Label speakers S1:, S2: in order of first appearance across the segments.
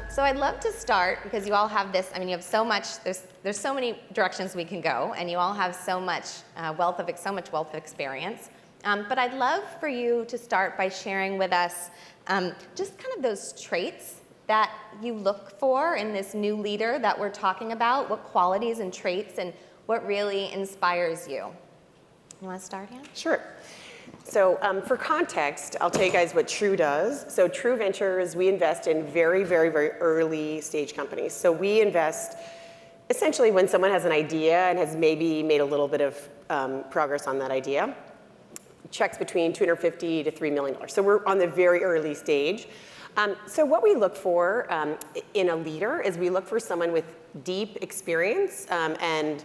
S1: So I'd love to start, because you all have this, I mean, you have so much, there's so many directions we can go, and you all have so much wealth of experience. But I'd love for you to start by sharing with us just kind of those traits that you look for in this new leader that we're talking about, what qualities and traits and what really inspires you. You want to start, Anne?
S2: Sure. So for context, I'll tell you guys what True does. So True Ventures, we invest in very, very, very early stage companies. So we invest essentially when someone has an idea and has maybe made a little bit of progress on that idea. Checks between $250 to $3 million. So we're on the very early stage. So what we look for in a leader is we look for someone with deep experience and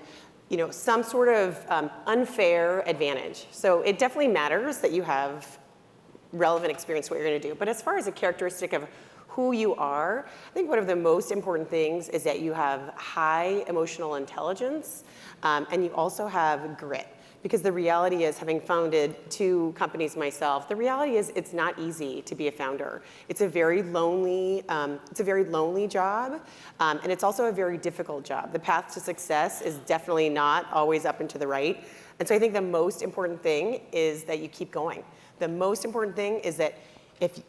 S2: some sort of unfair advantage. So it definitely matters that you have relevant experience to what you're going to do. But as far as a characteristic of who you are, I think one of the most important things is that you have high emotional intelligence and you also have grit. Because the reality is, having founded 2 companies myself, the reality is it's not easy to be a founder. It's a very lonely job, and it's also a very difficult job. The path to success is definitely not always up and to the right. And so I think the most important thing is that you keep going. The most important thing is that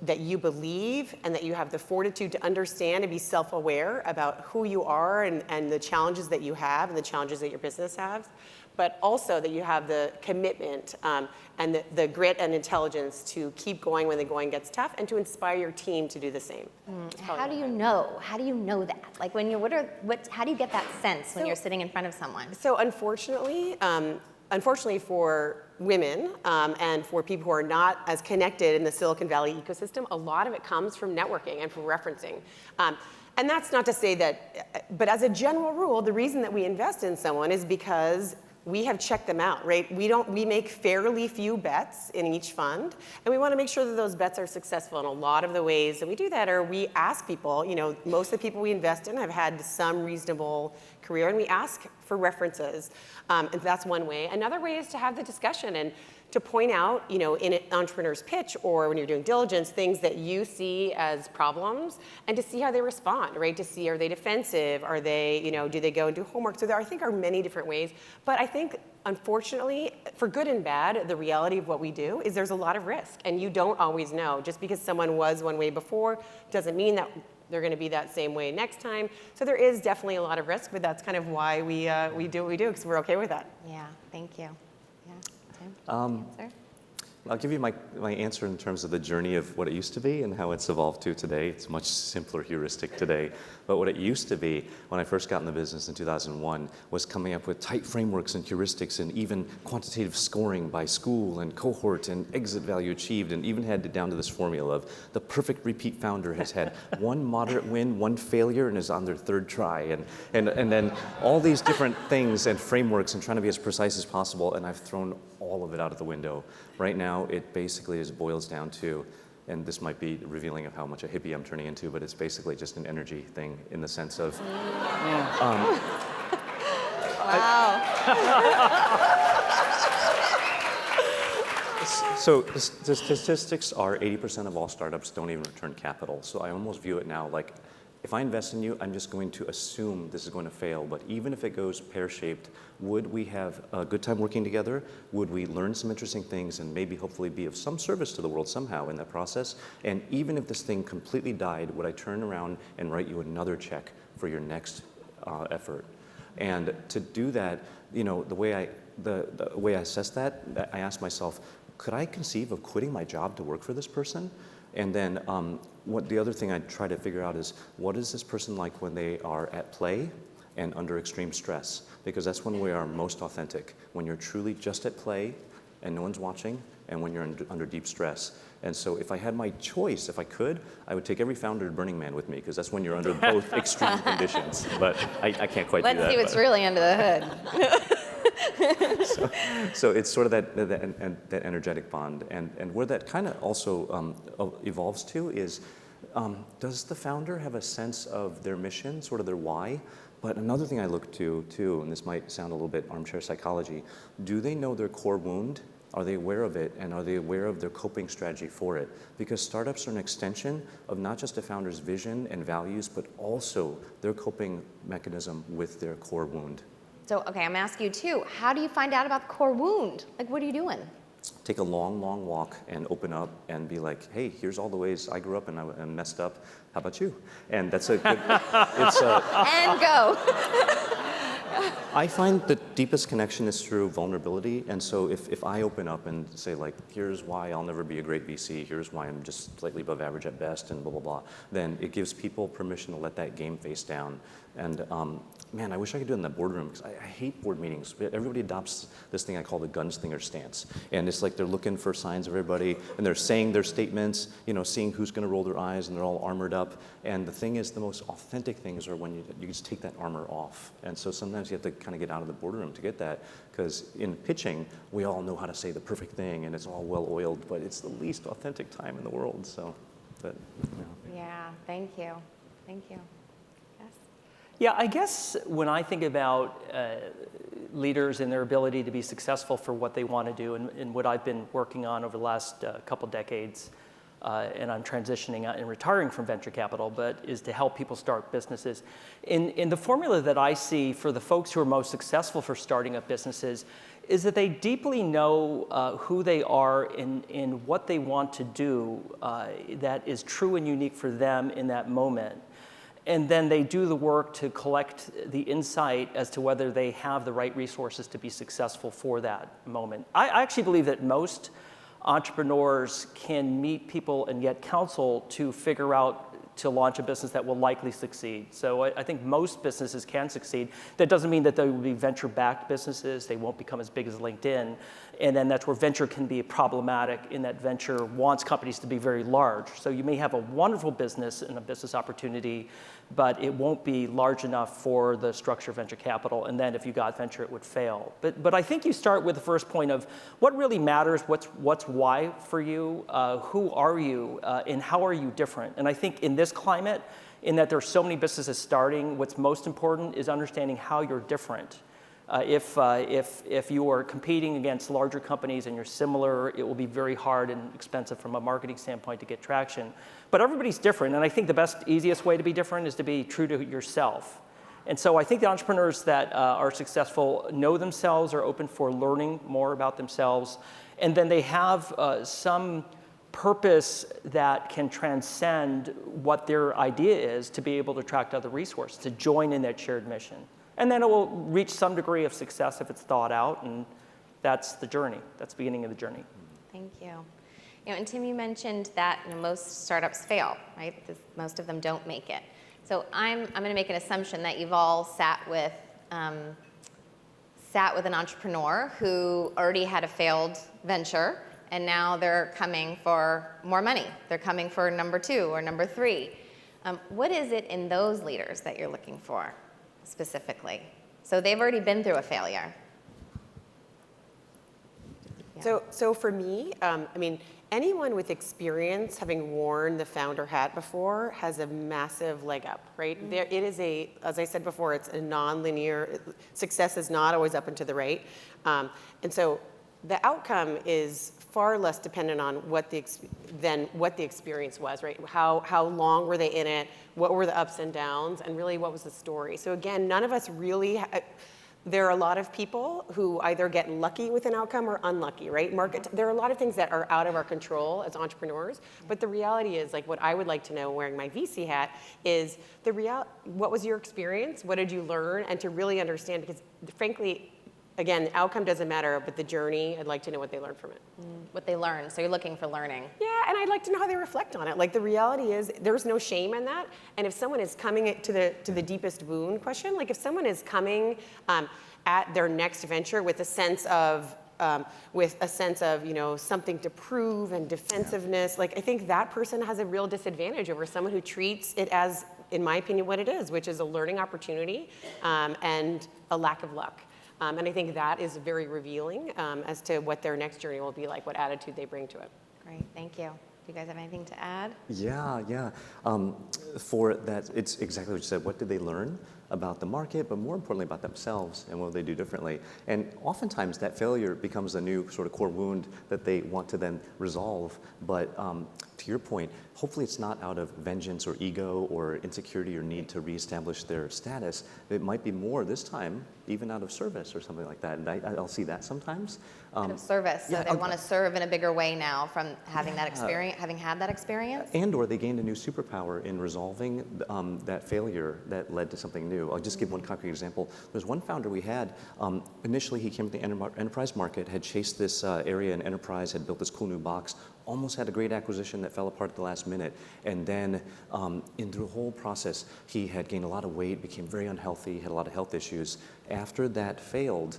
S2: that you believe and that you have the fortitude to understand and be self-aware about who you are and the challenges that you have and the challenges that your business has, but also that you have the commitment and the grit and intelligence to keep going when the going gets tough and to inspire your team to do the same.
S1: How do you know? How do you know that? Like when you're, how do you get that sense when you're sitting in front of someone?
S2: So unfortunately for women and for people who are not as connected in the Silicon Valley ecosystem, a lot of it comes from networking and from referencing. And that's not to say that, but as a general rule, the reason that we invest in someone is because we have checked them out, right? We make fairly few bets in each fund, and we want to make sure that those bets are successful. And a lot of the ways that we do that are we ask people, most of the people we invest in have had some reasonable career, and we ask for references. And that's one way. Another way is to have the discussion and to point out, in an entrepreneur's pitch or when you're doing diligence, things that you see as problems, and to see how they respond, right? To see, are they defensive? Are they, do they go and do homework? So there, I think, are many different ways. But I think, unfortunately, for good and bad, the reality of what we do is there's a lot of risk, and you don't always know. Just because someone was one way before doesn't mean that they're going to be that same way next time. So there is definitely a lot of risk, but that's kind of why we do what we do, because we're okay with that.
S1: Yeah, thank you.
S3: I'll give you my answer in terms of the journey of what it used to be and how it's evolved to today. It's a much simpler heuristic today. But what it used to be when I first got in the business in 2001 was coming up with tight frameworks and heuristics and even quantitative scoring by school and cohort and exit value achieved, and even had it down to this formula of the perfect repeat founder has had one moderate win, one failure, and is on their 3rd try. And then all these different things and frameworks and trying to be as precise as possible, and I've thrown all of it out of the window. Right now, it basically boils down to, and this might be revealing of how much a hippie I'm turning into, but it's basically just an energy thing in the sense of...
S1: Wow.
S3: So the statistics are 80% of all startups don't even return capital. So I almost view it now like, if I invest in you, I'm just going to assume this is going to fail. But even if it goes pear-shaped, would we have a good time working together? Would we learn some interesting things and maybe hopefully be of some service to the world somehow in that process? And even if this thing completely died, would I turn around and write you another check for your next effort? And to do that, the way I assess that, I ask myself, could I conceive of quitting my job to work for this person? And then what the other thing I try to figure out is, what is this person like when they are at play and under extreme stress? Because that's when we are most authentic, when you're truly just at play and no one's watching, and when you're under deep stress. And so if I had my choice, if I could, I would take every founder to Burning Man with me, because that's when you're under both extreme conditions. But I can't quite do that.
S1: Let's see what's really under the hood.
S3: So it's sort of that energetic bond, and where that kind of also evolves to is, does the founder have a sense of their mission, sort of their why? But another thing I look to too, and this might sound a little bit armchair psychology, do they know their core wound? Are they aware of it, and are they aware of their coping strategy for it? Because startups are an extension of not just a founder's vision and values, but also their coping mechanism with their core wound.
S1: So, okay, I'm gonna ask you too, how do you find out about the core wound? Like, what are you doing?
S3: Take a long, long walk and open up and be like, hey, here's all the ways I grew up and I messed up. How about you? And that's a good,
S1: And go.
S3: I find the deepest connection is through vulnerability. And so if I open up and say like, here's why I'll never be a great VC, here's why I'm just slightly above average at best and blah, blah, blah, then it gives people permission to let that game face down. And man, I wish I could do it in the boardroom because I hate board meetings. Everybody adopts this thing I call the gunslinger stance. And it's like they're looking for signs of everybody and they're saying their statements, you know, seeing who's gonna roll their eyes and they're all armored up. And the thing is, the most authentic things are when you just take that armor off. And so sometimes you have to kind of get out of the boardroom to get that, because in pitching, we all know how to say the perfect thing and it's all well-oiled, but it's the least authentic time in the world, so, but, you know.
S1: Yeah, thank you. Thank you. Yes?
S4: Yeah, I guess when I think about leaders and their ability to be successful for what they want to do, and what I've been working on over the last couple decades, and I'm transitioning out and retiring from venture capital, but is to help people start businesses. In the formula that I see for the folks who are most successful for starting up businesses is that they deeply know who they are and what they want to do that is true and unique for them in that moment. And then they do the work to collect the insight as to whether they have the right resources to be successful for that moment. I actually believe that most entrepreneurs can meet people and get counsel to figure out to launch a business that will likely succeed. So I think most businesses can succeed. That doesn't mean that they will be venture-backed businesses. They won't become as big as LinkedIn. And then that's where venture can be problematic, in that venture wants companies to be very large. So you may have a wonderful business and a business opportunity, but it won't be large enough for the structure of venture capital. And then if you got venture, it would fail. But I think you start with the first point of what really matters, what's why for you, who are you, and how are you different? And I think in this climate, in that there's so many businesses starting, what's most important is understanding how you're different. If you are competing against larger companies and you're similar, it will be very hard and expensive from a marketing standpoint to get traction. But everybody's different, and I think the best, easiest way to be different is to be true to yourself. And so I think the entrepreneurs that are successful know themselves, are open for learning more about themselves, and then they have some purpose that can transcend what their idea is to be able to attract other resources, to join in that shared mission. And then it will reach some degree of success if it's thought out, and that's the journey. That's the beginning of the journey.
S1: Thank you. You know, and Tim, you mentioned that most startups fail, right? Most of them don't make it. So I'm going to make an assumption that you've all sat with an entrepreneur who already had a failed venture, and now they're coming for more money. They're coming for number 2 or number 3. What is it in those leaders that you're looking for specifically? So they've already been through a failure. Yeah.
S2: So for me, I mean, anyone with experience, having worn the founder hat before, has a massive leg up, right? Mm-hmm. It is as I said before, it's a non-linear, success is not always up and to the right. And so the outcome is far less dependent on than what the experience was, right? How long were they in it? What were the ups and downs? And really, what was the story? So again, none of us really. There are a lot of people who either get lucky with an outcome or unlucky, right? There are a lot of things that are out of our control as entrepreneurs, but the reality is, like, what I would like to know, wearing my VC hat, is what was your experience? What did you learn? And to really understand, because frankly, again, the outcome doesn't matter, but the journey, I'd like to know what they learned from it.
S1: What they learned, so you're looking for learning.
S2: Yeah, and I'd like to know how they reflect on it. Like, the reality is, there's no shame in that. And if someone is coming to the deepest wound question, like if someone is coming at their next venture with a sense of, you know, something to prove and defensiveness, like I think that person has a real disadvantage over someone who treats it as, in my opinion, what it is, which is a learning opportunity and a lack of luck. And I think that is very revealing as to what their next journey will be like, what attitude they bring to it.
S1: Great, thank you. you guys have anything to add?
S3: Yeah. For that, it's exactly what you said. What did they learn about the market, but more importantly about themselves and what they do differently? And oftentimes that failure becomes a new sort of core wound that they want to then resolve. But to your point, hopefully it's not out of vengeance or ego or insecurity or need to reestablish their status. It might be more this time, even out of service or something like that. And I'll see that sometimes.
S1: Out of service, so they want to serve in a bigger way now from having that experience, having had that experience?
S3: And or they gained a new superpower in resolving that failure that led to something new. I'll just give one concrete example. There's one founder we had, initially he came to the enterprise market, had chased this area in enterprise, had built this cool new box, almost had a great acquisition that fell apart at the last minute. And then in the whole process, he had gained a lot of weight, became very unhealthy, had a lot of health issues. After that failed,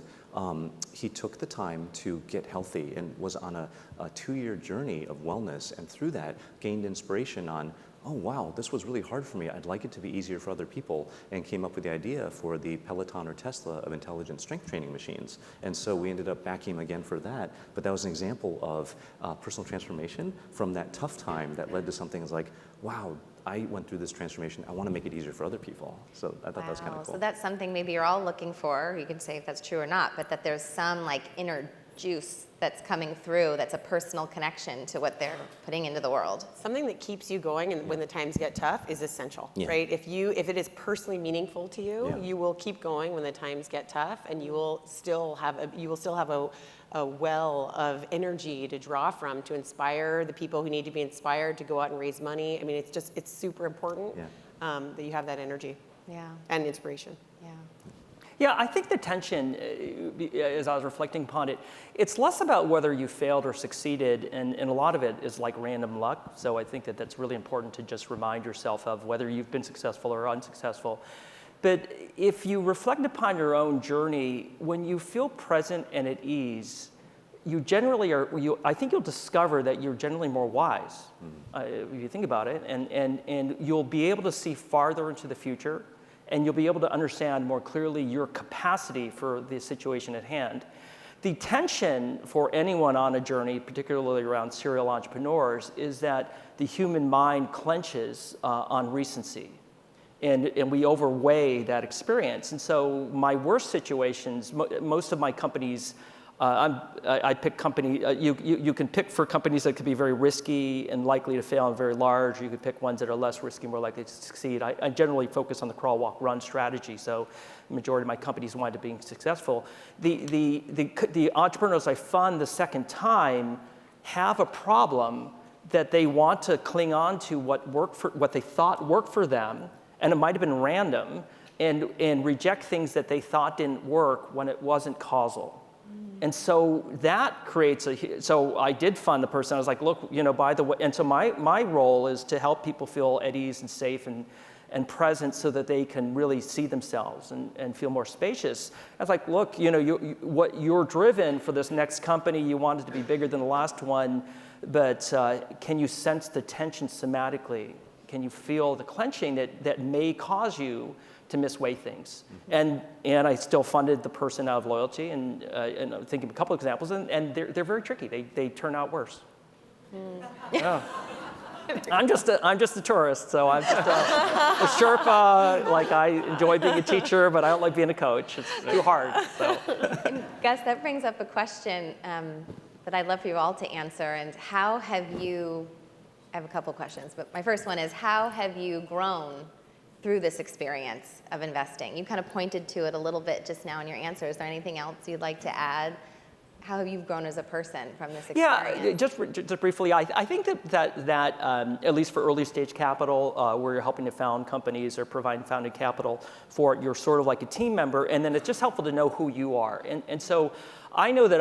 S3: he took the time to get healthy and was on a 2-year journey of wellness, and through that gained inspiration on, oh wow, this was really hard for me. I'd like it to be easier for other people, and came up with the idea for the Peloton or Tesla of intelligent strength training machines. And so we ended up backing him again for that. But that was an example of personal transformation from that tough time that led to something that's like, wow, I went through this transformation. I want to make it easier for other people. So I thought that was kind of cool.
S1: So that's something maybe you're all looking for. You can say if that's true or not, but that there's some like inner juice that's coming through that's a personal connection to what they're putting into the world.
S2: Something that keeps you going and when the times get tough is essential, right? If it is personally meaningful to you, you will keep going when the times get tough, and you will still have a well of energy to draw from to inspire the people who need to be inspired to go out and raise money. I mean, it's super important that you have that energy and inspiration.
S4: Yeah, I think the tension, as I was reflecting upon it, it's less about whether you failed or succeeded, and a lot of it is like random luck. So I think that that's really important to just remind yourself of whether you've been successful or unsuccessful. But if you reflect upon your own journey, when you feel present and at ease, you generally I think you'll discover that you're generally more wise, if you think about it, and you'll be able to see farther into the future, and you'll be able to understand more clearly your capacity for the situation at hand. The tension for anyone on a journey, particularly around serial entrepreneurs, is that the human mind clenches on recency. And we overweigh that experience. And so my worst situations, most of my companies, I pick company. You can pick for companies that could be very risky and likely to fail and very large. Or you could pick ones that are less risky, more likely to succeed. I generally focus on the crawl, walk, run strategy. So the majority of my companies wind up being successful. The entrepreneurs I fund the second time have a problem that they want to cling on to what they thought worked for them, and it might have been random, and reject things that they thought didn't work when it wasn't causal. And so that creates so I did fund the person. I was like, look, by the way, and so my role is to help people feel at ease and safe and present so that they can really see themselves and feel more spacious. I was like, look, what you're driven for this next company, you want it to be bigger than the last one, but can you sense the tension somatically? Can you feel the clenching that may cause you to misweigh things? And I still funded the person out of loyalty, and I'm thinking of a couple examples, and they're very tricky. They turn out worse. Yeah. I'm just a tourist, so I'm just a Sherpa. Like, I enjoy being a teacher, but I don't like being a coach. It's too hard. So.
S1: And Gus, that brings up a question that I'd love for you all to answer. And how have you? I have a couple questions, but my first one is, how have you grown through this experience of investing? You kind of pointed to it a little bit just now in your answer. Is there anything else you'd like to add? How have you grown as a person from this experience?
S4: Yeah, just briefly, I think that at least for early stage capital, where you're helping to found companies or providing founding capital for it, you're sort of like a team member, and then it's just helpful to know who you are. And so I know that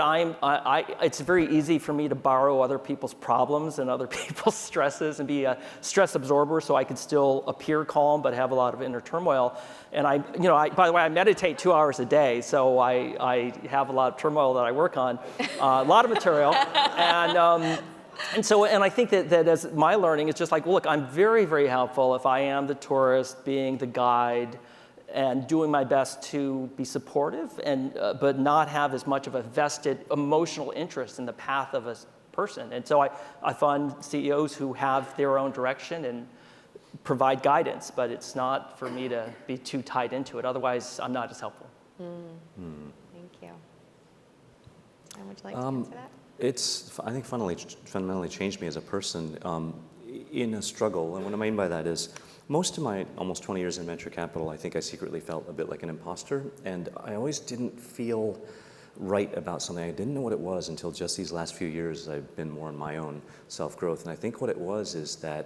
S4: it's very easy for me to borrow other people's problems and other people's stresses and be a stress absorber, so I can still appear calm but have a lot of inner turmoil. And by the way, I meditate 2 hours a day, so I have a lot of turmoil that I work on, a lot of material, and I think that as my learning is just like, look, I'm very, very helpful if I am the tourist, being the guide, and doing my best to be supportive, but not have as much of a vested emotional interest in the path of a person. And so I fund CEOs who have their own direction and provide guidance, but it's not for me to be too tied into it. Otherwise, I'm not as helpful.
S1: Thank you. And would you like to answer that?
S3: I think fundamentally changed me as a person in a struggle. And what I mean by that is, most of my almost 20 years in venture capital, I think I secretly felt a bit like an imposter. And I always didn't feel right about something. I didn't know what it was until just these last few years. I've been more in my own self-growth. And I think what it was is that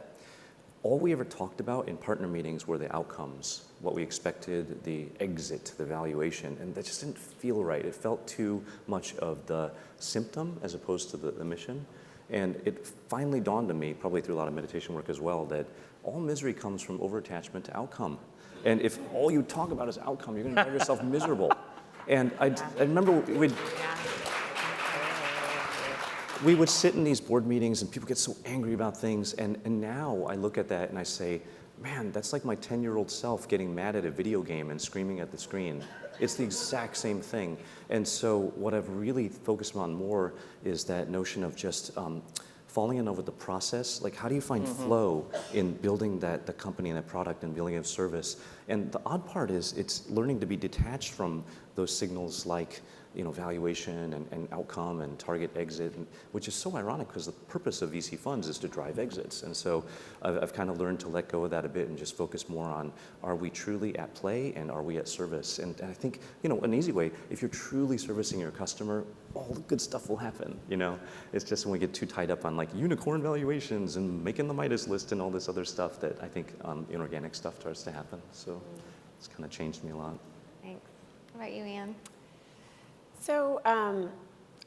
S3: all we ever talked about in partner meetings were the outcomes, what we expected, the exit, the valuation, and that just didn't feel right. It felt too much of the symptom as opposed to the mission. And it finally dawned on me, probably through a lot of meditation work as well, that all misery comes from over-attachment to outcome. And if all you talk about is outcome, you're gonna drive yourself miserable. And I remember we would sit in these board meetings and people get so angry about things, and now I look at that and I say, man, that's like my 10-year-old self getting mad at a video game and screaming at the screen. It's the exact same thing. And so what I've really focused on more is that notion of just falling in love with the process. Like, how do you find flow in building the company and that product and building a service? And the odd part is it's learning to be detached from those signals like, you know, valuation and outcome and target exit, which is so ironic because the purpose of VC funds is to drive exits. And so I've kind of learned to let go of that a bit and just focus more on, are we truly at play and are we at service? And I think, you know, an easy way, if you're truly servicing your customer, all the good stuff will happen, you know? It's just when we get too tied up on like unicorn valuations and making the Midas list and all this other stuff that I think inorganic stuff starts to happen. So it's kind of changed me a lot.
S1: Thanks. How about you, Anne?
S2: So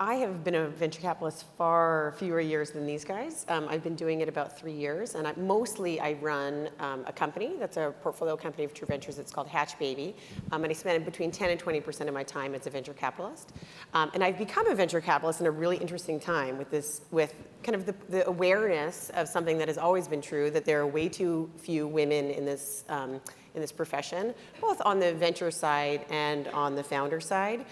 S2: I have been a venture capitalist far fewer years than these guys. I've been doing it about 3 years, and mostly I run a company that's a portfolio company of True Ventures. It's called Hatch Baby, and I spend between 10 and 20% of my time as a venture capitalist. And I've become a venture capitalist in a really interesting time with kind of the awareness of something that has always been true, that there are way too few women in this profession, both on the venture side and on the founder side.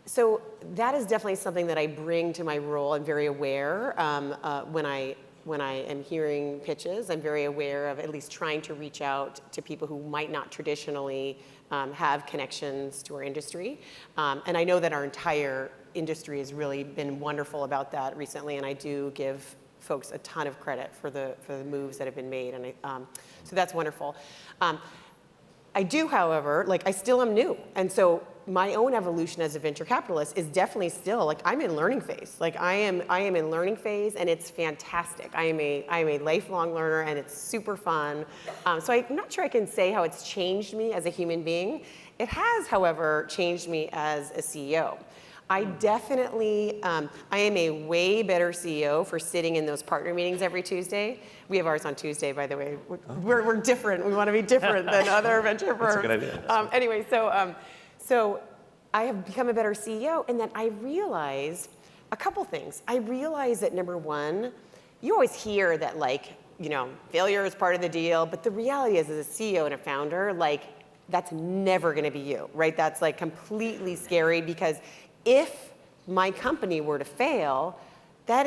S2: So that is definitely something that I bring to my role. I'm very aware when I am hearing pitches. I'm very aware of at least trying to reach out to people who might not traditionally have connections to our industry. And I know that our entire industry has really been wonderful about that recently, and I do give folks a ton of credit for the moves that have been made, and so that's wonderful. I do, however, I still am new, and so my own evolution as a venture capitalist is definitely still I'm in learning phase. I am in learning phase, and it's fantastic. I am a lifelong learner, and it's super fun. So I'm not sure I can say how it's changed me as a human being. It has, however, changed me as a CEO. I definitely, I am a way better CEO for sitting in those partner meetings every Tuesday. We have ours on Tuesday, by the way. We're different. We want to be different than other venture firms.
S3: That's a good idea.
S2: Anyway, so I have become a better CEO, and then I realized a couple things. I realized that number one, you always hear that failure is part of the deal, but the reality is, as a CEO and a founder, that's never going to be you, right? That's completely scary, because if my company were to fail, that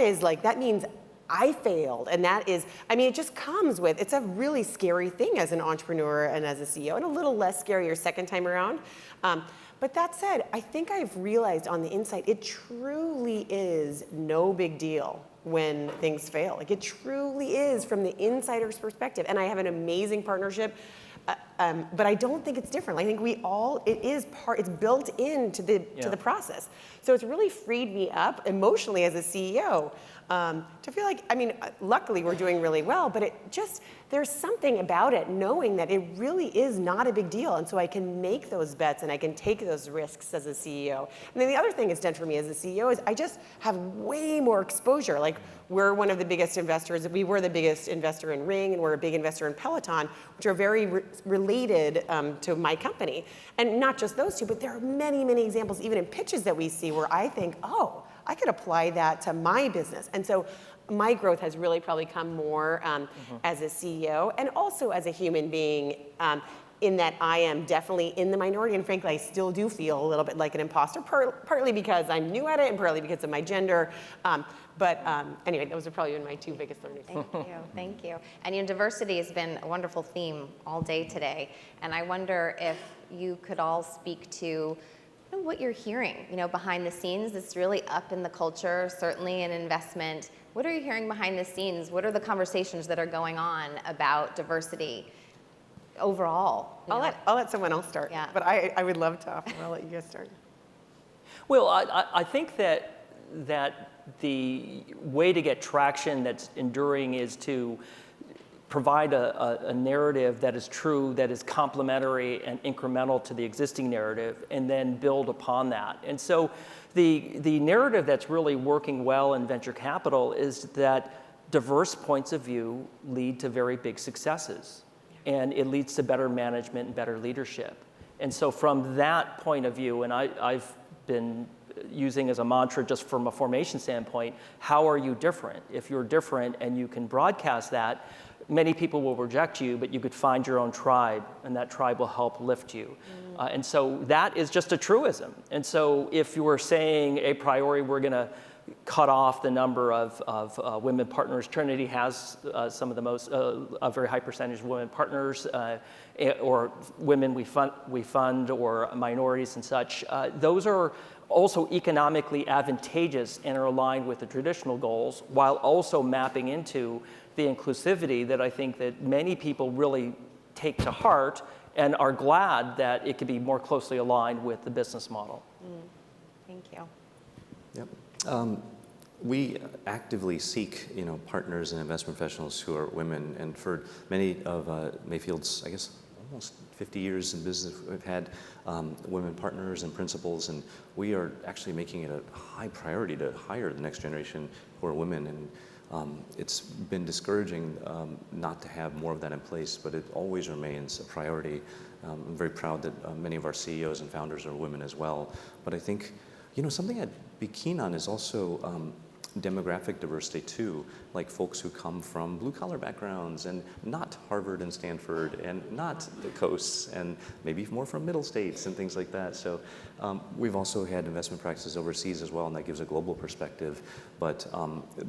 S2: means I failed. And that is, it just comes with, it's a really scary thing as an entrepreneur and as a CEO, and a little less scary your second time around. But that said, I think I've realized on the inside, it truly is no big deal when things fail. It truly is from the insider's perspective. And I have an amazing partnership. But I don't think it's different. I think it's built into the process. So it's really freed me up emotionally as a CEO to feel luckily we're doing really well, but there's something about it knowing that it really is not a big deal. And so I can make those bets and I can take those risks as a CEO. And then the other thing it's done for me as a CEO is I just have way more exposure. We're one of the biggest investors. We were the biggest investor in Ring, and we're a big investor in Peloton, which are very related to my company. And not just those two, but there are many, many examples, even in pitches that we see, where I think, oh, I could apply that to my business. And so my growth has really probably come more as a CEO and also as a human being in that I am definitely in the minority, and frankly, I still do feel a little bit like an imposter, partly because I'm new at it and partly because of my gender. Anyway, those are probably my two biggest learnings.
S1: Thank you. And diversity has been a wonderful theme all day today, and I wonder if you could all speak to what you're hearing, behind the scenes. It's really up in the culture, certainly in investment. What are you hearing behind the scenes? What are the conversations that are going on about diversity overall?
S2: I'll let someone else start,
S1: Yeah.
S2: but I would love to. I'll let you guys start.
S4: Well, I think that the way to get traction that's enduring is to provide a narrative that is true, that is complementary and incremental to the existing narrative, and then build upon that. And so the narrative that's really working well in venture capital is that diverse points of view lead to very big successes, and it leads to better management and better leadership. And so from that point of view, and I've been using as a mantra just from a formation standpoint, how are you different? If you're different and you can broadcast that, many people will reject you, but you could find your own tribe, and that tribe will help lift you. And so that is just a truism. And so if you were saying a priori, we're going to cut off the number of women partners, Trinity has some of the most, a very high percentage of women partners, or women we fund, or minorities and such. Those are also economically advantageous and are aligned with the traditional goals, while also mapping into the inclusivity that I think that many people really take to heart and are glad that it could be more closely aligned with the business model.
S1: Thank you.
S3: Yep. We actively seek, partners and investment professionals who are women, and for many of Mayfield's, I guess, almost 50 years in business, we've had women partners and principals, and we are actually making it a high priority to hire the next generation who are women. And it's been discouraging not to have more of that in place, but it always remains a priority. I'm very proud that many of our CEOs and founders are women as well. But I think, something I'd be keen on is also demographic diversity too, like folks who come from blue-collar backgrounds and not Harvard and Stanford and not the coasts, and maybe more from middle states and things like that. So we've also had investment practices overseas as well, and that gives a global perspective. But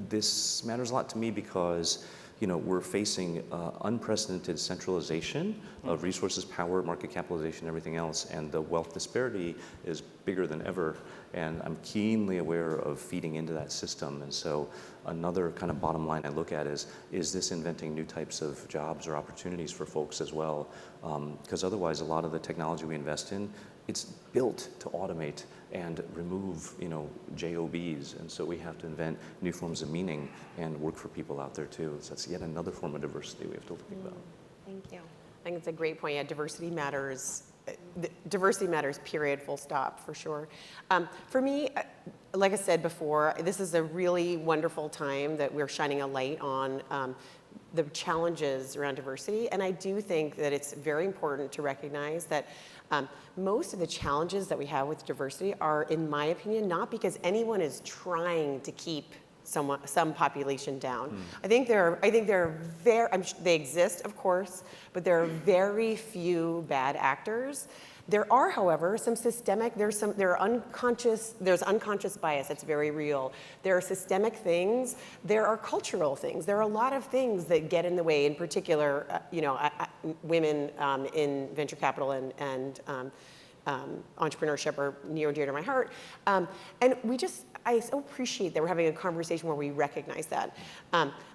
S3: this matters a lot to me because we're facing unprecedented centralization of resources, power, market capitalization, everything else, and the wealth disparity is bigger than ever. And I'm keenly aware of feeding into that system. And so another kind of bottom line I look at is this inventing new types of jobs or opportunities for folks as well? Because otherwise, a lot of the technology we invest in, it's built to automate and remove, jobs. And so we have to invent new forms of meaning and work for people out there too. So that's yet another form of diversity we have to think about.
S1: Thank you.
S2: I think it's a great point. Yeah, diversity matters. Diversity matters, period, full stop, for sure. For me, like I said before, this is a really wonderful time that we're shining a light on the challenges around diversity. And I do think that it's very important to recognize that most of the challenges that we have with diversity are, in my opinion, not because anyone is trying to keep some population down. I think they exist, of course, but there are very few bad actors. There are, however, some systemic, there's unconscious bias that's very real. There are systemic things, there are cultural things. There are a lot of things that get in the way, in particular, women in venture capital and entrepreneurship are near and dear to my heart. And I so appreciate that we're having a conversation where we recognize that.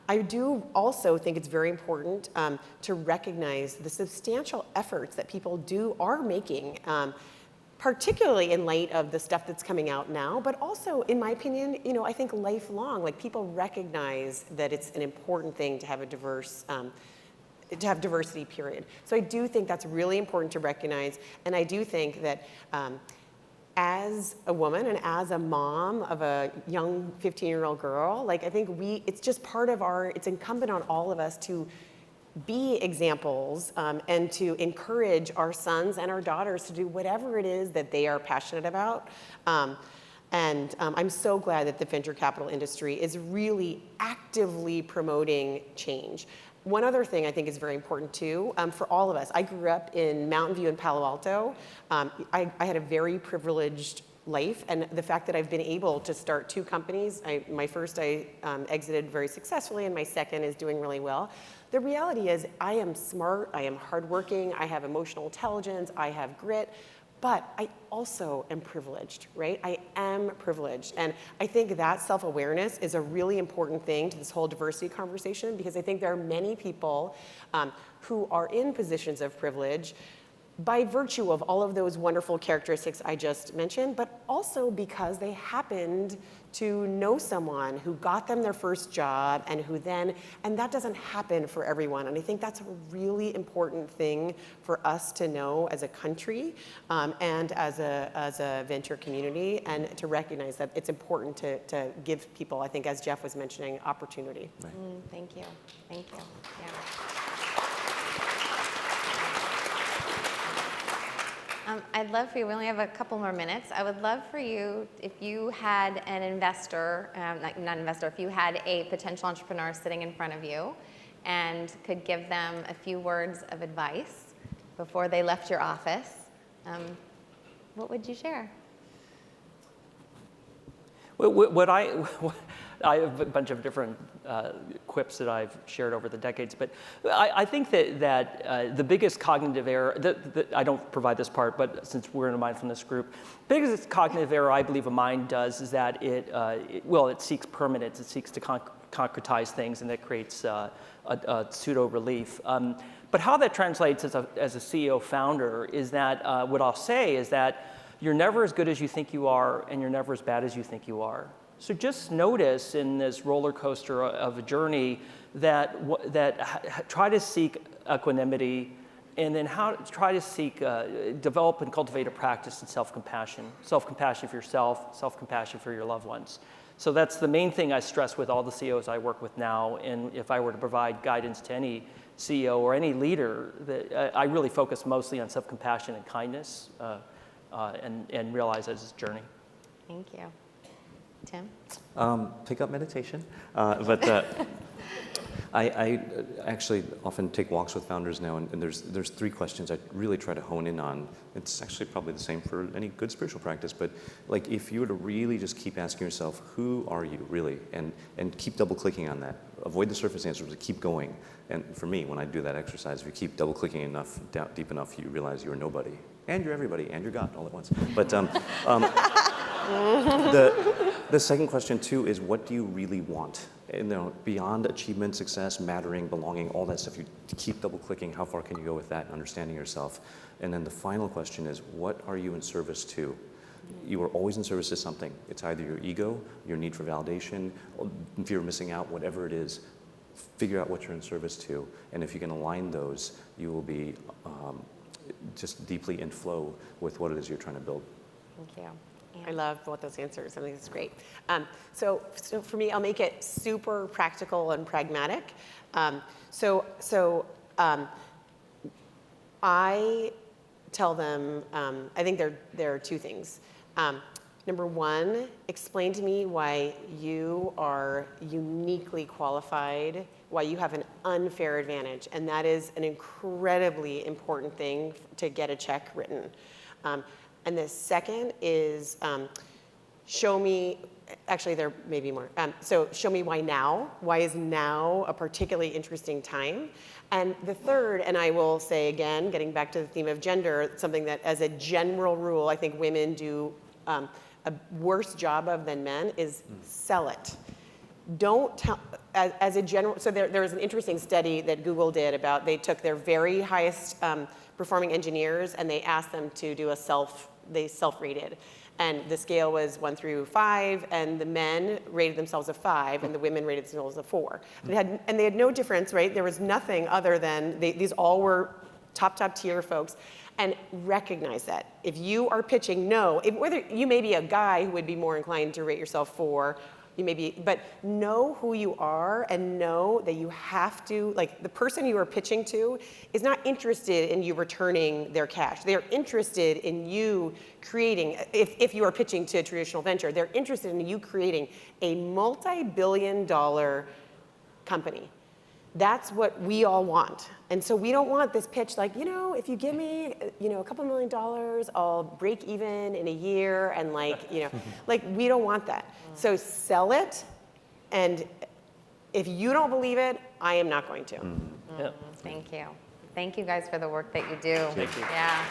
S2: I do also think it's very important to recognize the substantial efforts that people are making, particularly in light of the stuff that's coming out now, but also, in my opinion, I think lifelong. Like, people recognize that it's an important thing to have a diverse to have diversity, period. So I do think that's really important to recognize, and I do think that as a woman and as a mom of a young 15-year-old girl, I think it's just part of it's incumbent on all of us to be examples and to encourage our sons and our daughters to do whatever it is that they are passionate about. And I'm so glad that the venture capital industry is really actively promoting change. One other thing I think is very important too, for all of us. I grew up in Mountain View and Palo Alto. I had a very privileged life, and the fact that I've been able to start 2 companies, my first I exited very successfully, and my second is doing really well. The reality is I am smart, I am hardworking, I have emotional intelligence, I have grit, but I also am privileged, right? I am privileged. And I think that self-awareness is a really important thing to this whole diversity conversation, because I think there are many people who are in positions of privilege by virtue of all of those wonderful characteristics I just mentioned, but also because they happened to know someone who got them their first job and and that doesn't happen for everyone. And I think that's a really important thing for us to know as a country and as a venture community, and to recognize that it's important to give people, I think, as Jeff was mentioning, opportunity.
S3: Right.
S1: Thank you. Thank you. Yeah. I'd love for you, we only have a couple more minutes. I would love for you, if you had an investor, not investor, if you had a potential entrepreneur sitting in front of you and could give them a few words of advice before they left your office, what would you share?
S4: I have a bunch of different quips that I've shared over the decades, but I think that the biggest cognitive error, I don't provide this part, but since we're in a mindfulness group, the biggest cognitive error I believe a mind does is that it seeks permanence, it seeks to concretize things, and that creates a pseudo-relief. But how that translates as a CEO founder is that, what I'll say is that you're never as good as you think you are, and you're never as bad as you think you are. So just notice in this roller coaster of a journey that try to seek equanimity, and then try to seek, develop and cultivate a practice in self-compassion for yourself, self-compassion for your loved ones. So that's the main thing I stress with all the CEOs I work with now, and if I were to provide guidance to any CEO or any leader, that I really focus mostly on self-compassion and kindness, and realize that it's a journey.
S1: Thank you. Tim?
S3: Pick up meditation. But I actually often take walks with founders now, and there's 3 questions I really try to hone in on. It's actually probably the same for any good spiritual practice, but like if you were to really just keep asking yourself, who are you really? And keep double clicking on that. Avoid the surface answers, but keep going. And for me, when I do that exercise, if you keep double clicking enough, deep enough, you realize you're nobody. And you're everybody, and you're God all at once. But the second question too is, what do you really want? And, beyond achievement, success, mattering, belonging, all that stuff, you keep double clicking. How far can you go with that, understanding yourself? And then the final question is, what are you in service to? You are always in service to something. It's either your ego, your need for validation, fear of missing out, whatever it is. Figure out what you're in service to, and if you can align those, you will be just deeply in flow with what it is you're trying to build.
S1: Thank you. Yeah.
S2: I love both those answers. I think it's great. So for me, I'll make it super practical and pragmatic. I tell them, I think there are 2 things. Number 1, explain to me why you are uniquely qualified, why you have an unfair advantage. And that is an incredibly important thing to get a check written. And the second is show me, actually there may be more. So show me why now. Why is now a particularly interesting time? And the third, and I will say again, getting back to the theme of gender, something that as a general rule, I think women do a worse job of than men, is sell it. Don't tell, as a general, so there was an interesting study that Google did about, they took their very highest performing engineers and they asked them to do they self-rated. And the scale was 1 through 5, and the men rated themselves a 5, and the women rated themselves a 4. They had no difference, right? There was nothing other than, these all were top tier folks. And recognize that. If you are pitching no, whether you may be a guy who would be more inclined to rate yourself 4, you may be, but know who you are and know that you have to, like the person you are pitching to is not interested in you returning their cash. They're interested in you creating, if you are pitching to a traditional venture, they're interested in you creating a multi-billion-dollar company. That's what we all want. And so we don't want this pitch like, if you give me, a couple $1 million, I'll break even in a year and like we don't want that. So sell it, and if you don't believe it, I am not going to.
S4: Yeah.
S1: Thank you. Thank you guys for the work that you do.
S3: Thank you.
S1: Yeah.